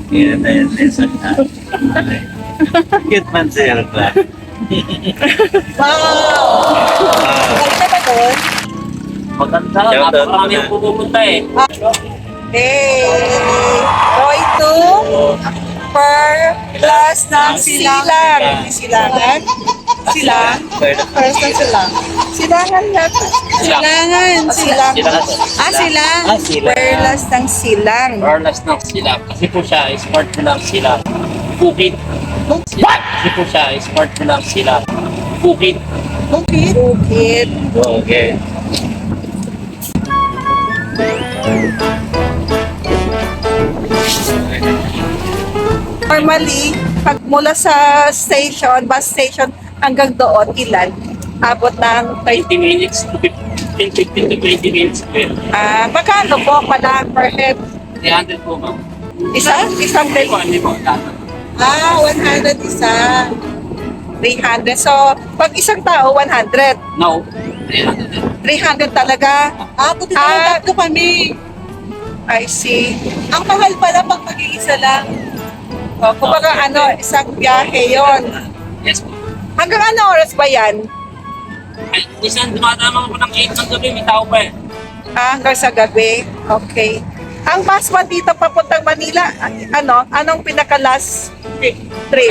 Yan na yung lesson na. Cute man sir ka. Wow! Maganda ba doon? Maganda, napakarami yung pupunta eh. Roy to Perlas ng Silang. Silangan? Silang? Perlas ng Silang. Silangan yata. Silangan. Silang. Silang. Perlas ng Silang. Perlas ng Silang. Kasi po siya, smart po lang sila. Bukid. What? Kasi po siya, smart po lang sila. Bukid. Bukid? Bukid. Okay. Normally, pag mula sa station, bus station, hanggang doon, ilan? Abot ng 20 minutes to 15 to 20 minutes. magkano po pala per head? 300 po ma'am. Isang day? Hindi po. 100 isa. 300. So, pag isang tao, 100. No. 300. 300 talaga. Buti na tatlo kami. I see. Ang mahal pala pag mag-iisa lang. Kumbaga isang biyahe yon. Yes po. Hanggang ano oras ba yan? Ay, minsan dumadama ko ng 8 ng gabi, may tao pa eh. Hanggang sa gabi. Okay. Ang bus mo dito papuntang Manila, anong pinaka-last trip?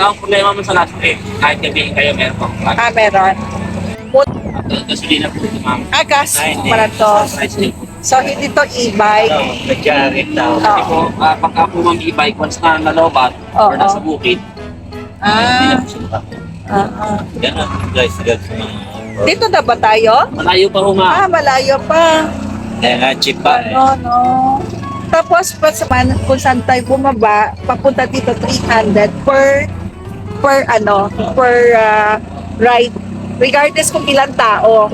Ang problema mo sa last trip, kahit gabihin kayo, meron pang Meron. gasolina po ito ma'am. Gas, para to. So, hindi to e-bike. Nagkarit tao. Kasi po, pagka po ma'am e-bike, once na nalobat, or nasa bukid, hindi na po sila. Ganun guys, Dito na ba tayo? Malayo pa ho ma'am. Malayo pa. kaya nga cheap pa eh. No. Tapos, kung saan tayo bumaba, papunta dito 300 per ride. Regardless kung ilang tao.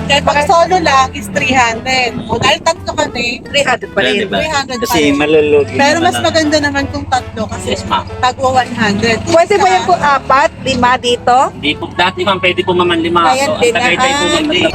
Dahil pag solo lang is 300. O dahil tatlo kami, 300 pa rin. Diba? 300 Kasi pa rin. malulugi Pero mas naman maganda naman kung tatlo kasi Yes ma'am. tagwa 100. Pwede ba yung kung 4, 5 dito? Hindi po, dati ma'am, pwede po maman 5. Ayan So, din ang Tagaytay po ma'am, na.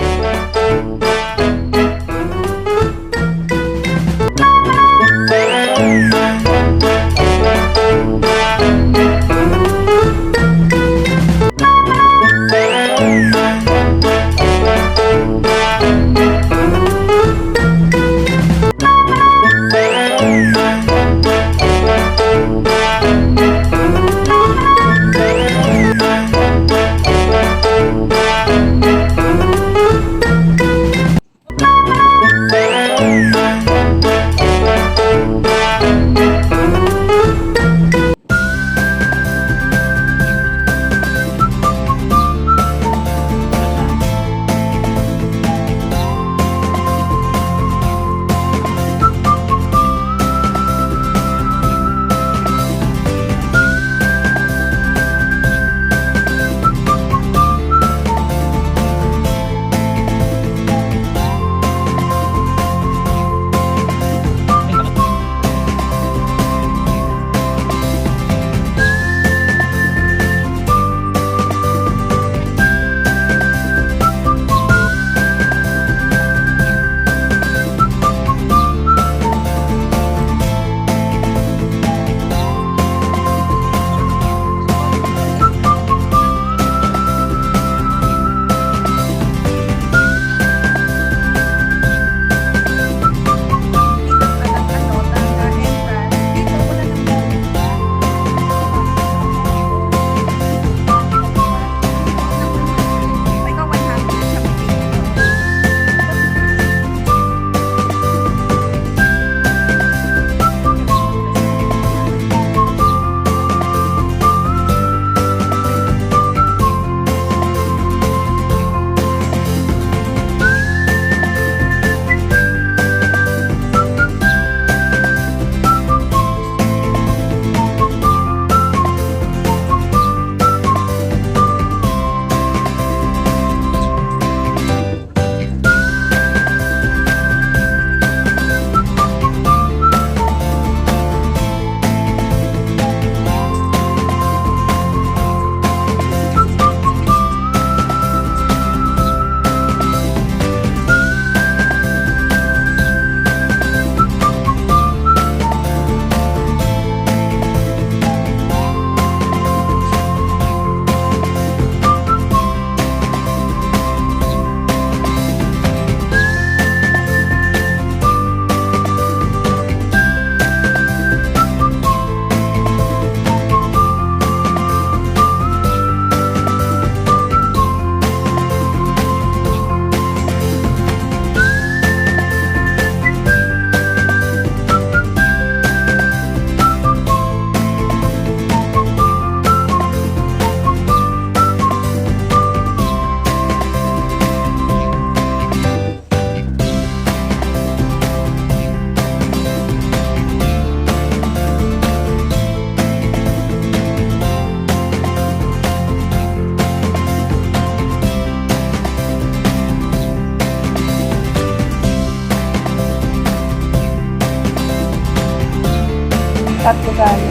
tatlo tayo.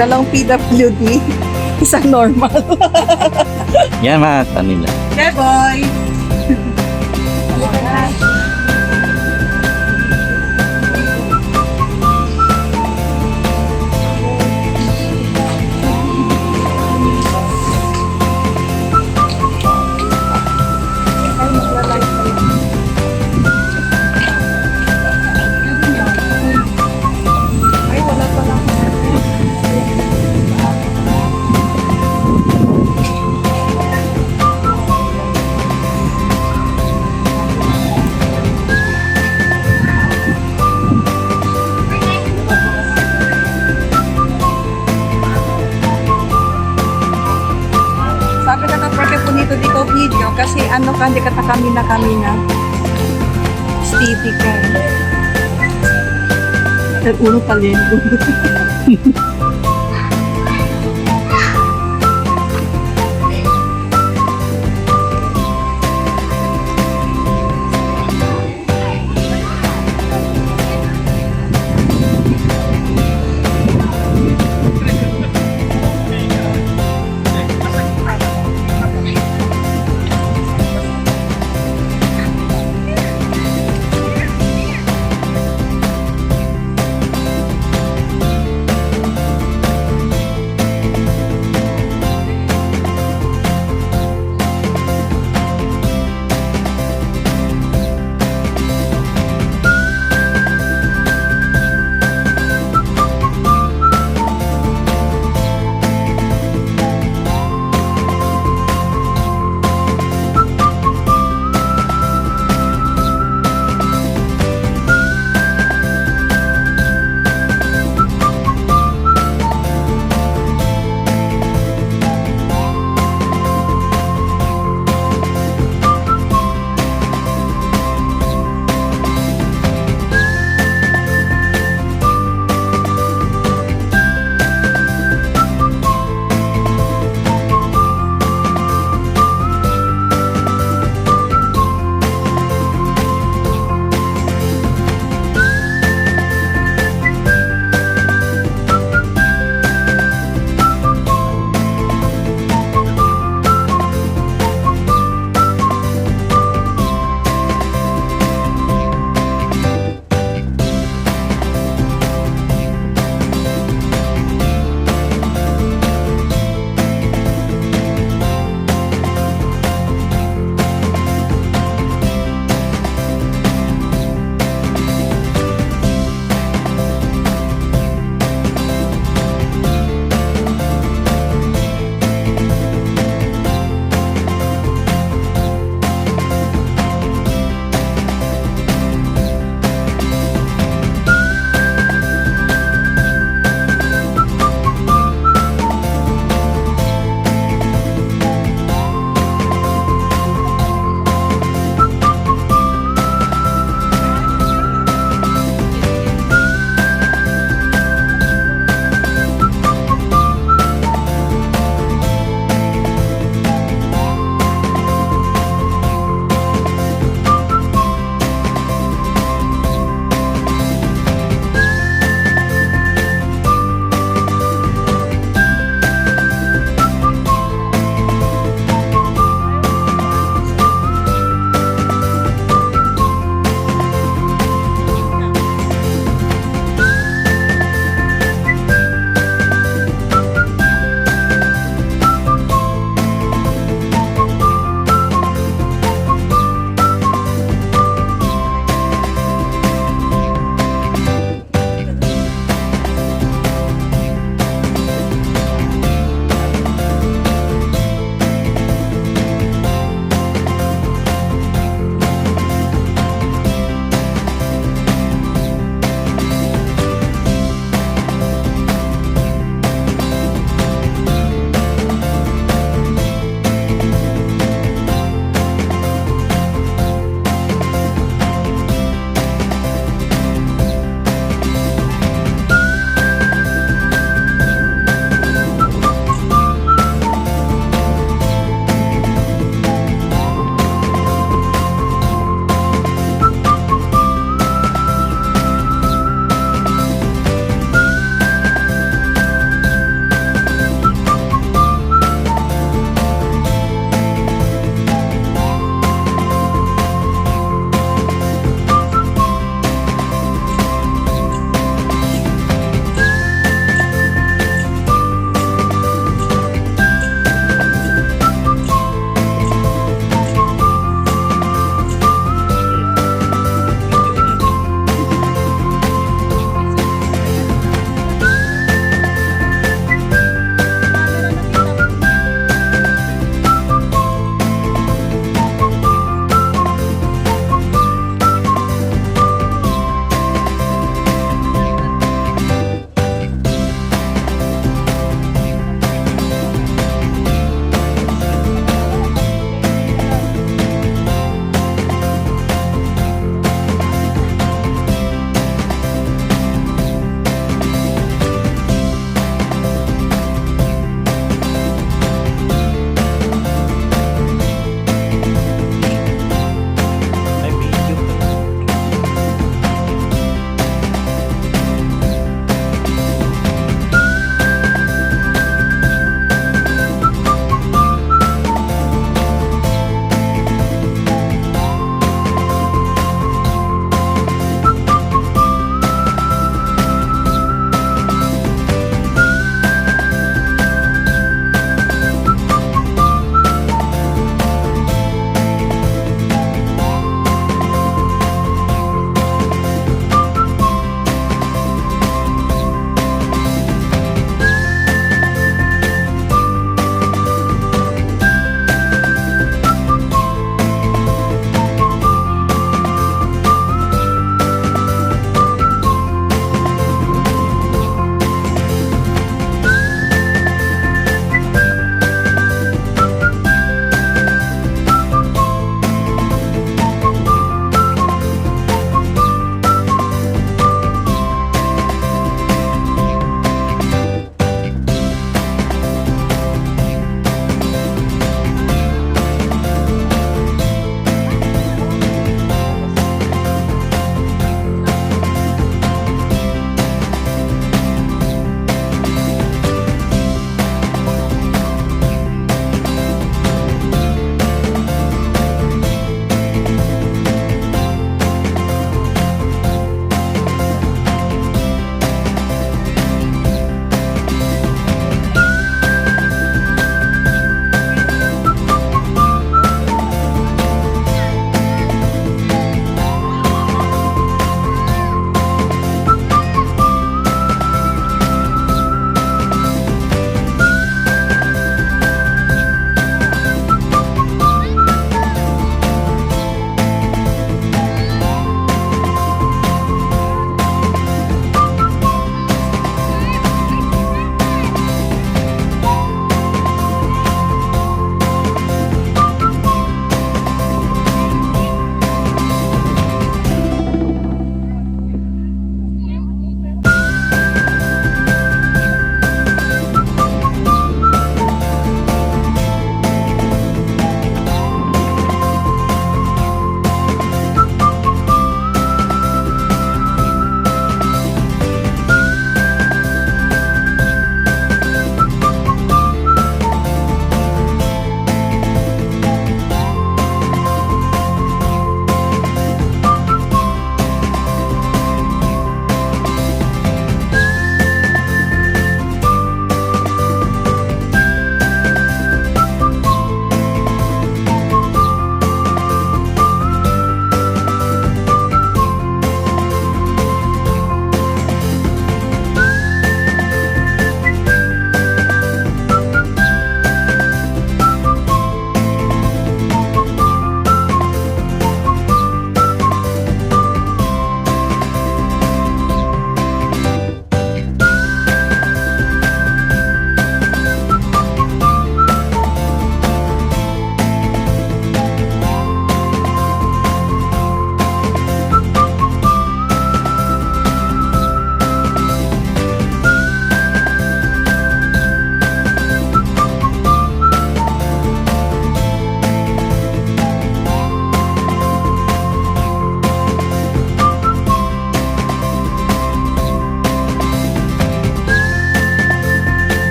Dalawang PWD, isang normal. Yan mga kanila. Yeah, boy! Sabi ka na punito di ko video kasi ano ka, hindi ka kami na. Steady ka. Ulo talento.